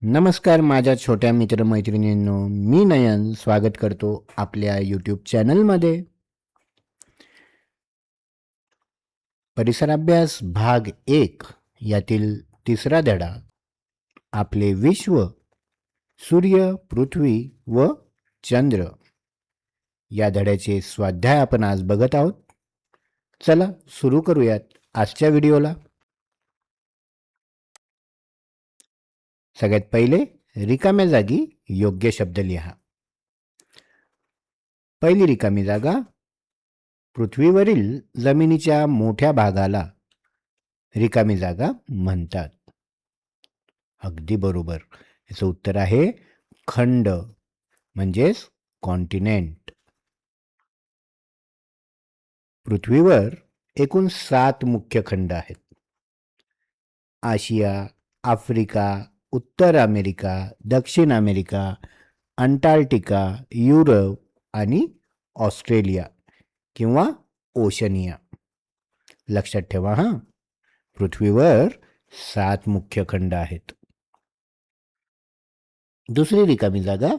नमस्कार माझ्या छोट्या मित्रमैत्रिणींनो, मी नयन स्वागत करतो आपल्या यूट्यूब चॅनलमध्ये. परिसराभ्यास भाग 1 यातील तिसरा धडा, आपले विश्व, सूर्य, पृथ्वी व चंद्र या धड्याचे स्वाध्याय आपण आज बघत आहोत. चला सुरू करूयात आजच्या व्हिडिओला. सगळ्यात पहिले रिकाम्या जागी योग्य शब्द लिहा. पहिली रिकामी जागा, पृथ्वीवरील जमिनीच्या मोठ्या भागाला रिकामी जागा म्हणतात. अगदी बरोबर. याचं उत्तर आहे खंड म्हणजेच कॉन्टिनेंट. पृथ्वीवर एकूण 7 मुख्य खंड आहेत. आशिया, आफ्रिका, उत्तर अमेरिका, दक्षिण अमेरिका, अंटार्क्टिका, युरोप आणि ऑस्ट्रेलिया किंवा ओशनिया. लक्षात ठेवा हा, पृथ्वीवर 7 मुख्य खंड आहेत. दुसरी रिकामी जागा,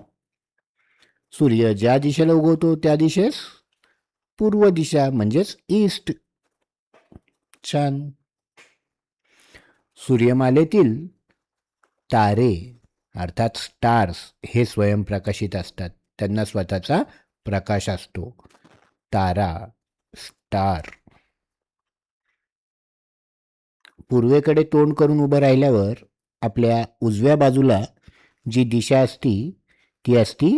सूर्य ज्या दिशेला उगवतो त्या दिशेस पूर्व दिशा म्हणजेच ईस्ट. छान. सूर्यमालेतील तारे अर्थात स्टार्स हे स्वयंप्रकाशित असतात. त्यांना स्वतःचा प्रकाश असतो. तारा, स्टार. पूर्वेकडे तोंड करून उभं राहिल्यावर आपल्या उजव्या बाजूला जी दिशा असती ती असती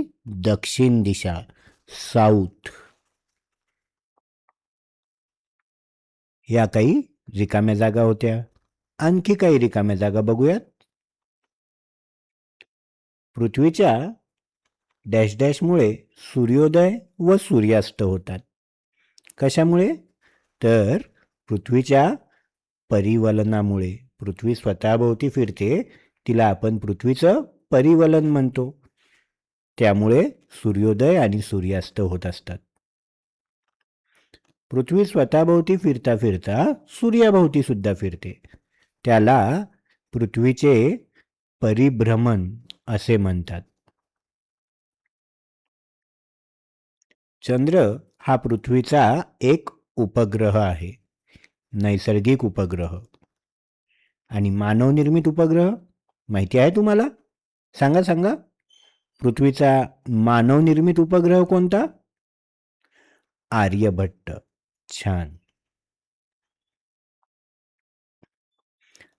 दक्षिण दिशा, साऊथ. या काही रिकाम्या जागा होत्या. आणखी काही रिकाम्या जागा बघूयात. पृथ्वीच्या डॅश डॅशमुळे सूर्योदय व सूर्यास्त होतात. कशामुळे? तर पृथ्वीच्या परिवलनामुळे. पृथ्वी स्वतःभोवती फिरते, तिला आपण पृथ्वीचं परिवलन म्हणतो. त्यामुळे सूर्योदय आणि सूर्यास्त होत असतात. पृथ्वी स्वतःभोवती फिरता फिरता सूर्याभोवती सुद्धा फिरते. त्याला पृथ्वीचे परिभ्रमण असे म्हणतात. चंद्र हा पृथ्वीचा एक उपग्रह आहे, नैसर्गिक उपग्रह. आणि मानवनिर्मित उपग्रह माहिती आहे तुम्हाला? सांगा सांगा. पृथ्वीचा मानवनिर्मित उपग्रह कोणता? आर्यभट्ट. छान.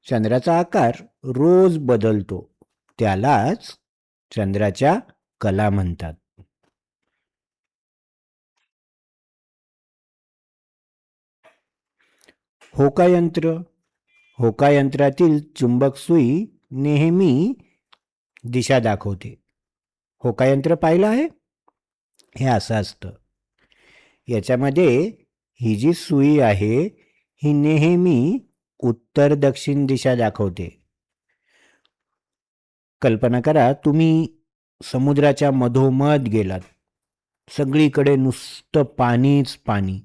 चंद्राचा आकार रोज बदलतो, त्यालाच चंद्राच्या कला म्हणतात. होकायंत्र. होकायंत्रातील चुंबक सुई नेहमी दिशा दाखवते. होकायंत्र पाहिलं आहे? हे असं असतं. याच्यामध्ये ही जी सुई आहे ही नेहमी उत्तर दक्षिण दिशा दाखवते. कल्पना करा, तुम्ही समुद्राच्या मधोमध गेलात, सगळीकडे नुसतं पाणीच पाणी.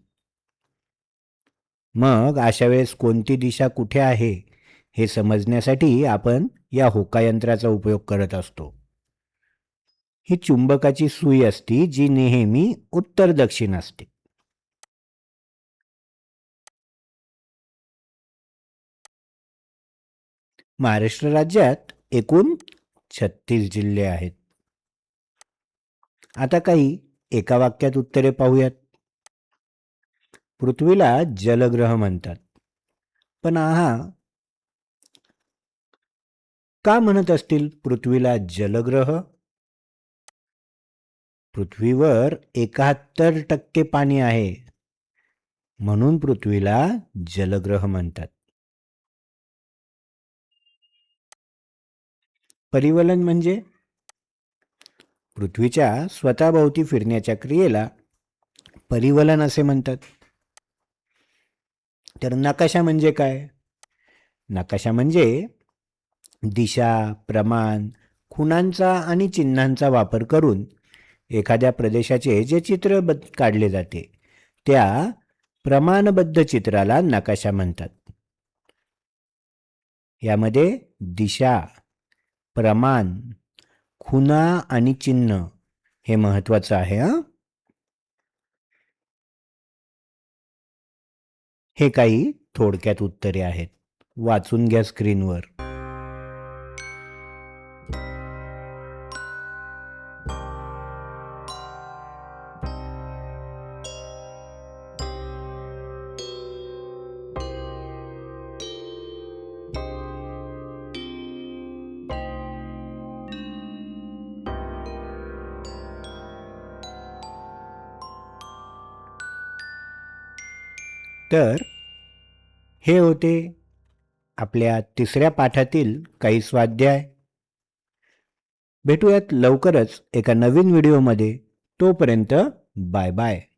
मग अशा वेळेस कोणती दिशा कुठे आहे हे समजण्यासाठी आपण या होकायंत्राचा उपयोग करत असतो. ही चुंबकाची सुई असती जी नेहमी उत्तर दक्षिण असते. महाराष्ट्र राज्यात एकूण 36 जिल्हे आहेत. आता काही एका वाक्यात उत्तरे पाहूयात. पृथ्वीला जलग्रह म्हणतात. पण का म्हणत असतील पृथ्वीला जलग्रह? पृथ्वीवर 71% पाणी आहे, म्हणून पृथ्वीला जलग्रह म्हणतात. परिवलन म्हणजे? पृथ्वीच्या स्वतःभोवती फिरण्याच्या क्रियेला परिवलन असे म्हणतात. तर नकाशा म्हणजे काय? नकाशा म्हणजे दिशा, प्रमाण, खुणांचा आणि चिन्हांचा वापर करून एखाद्या प्रदेशाचे जे चित्र काढले जाते त्या प्रमाणबद्ध चित्राला नकाशा म्हणतात. यामध्ये दिशा, प्रमाण, खुणा आणि चिन्ह हे महत्वाचं आहे हं. हे काही थोडक्यात उत्तरे आहेत. वाचून घ्या स्क्रीनवर. तर हे होते आपल्या तिसऱ्या पाठातील काही स्वाध्याय. भेटूयात लवकरच एका नवीन व्हिडिओमध्ये. तोपर्यंत बाय बाय.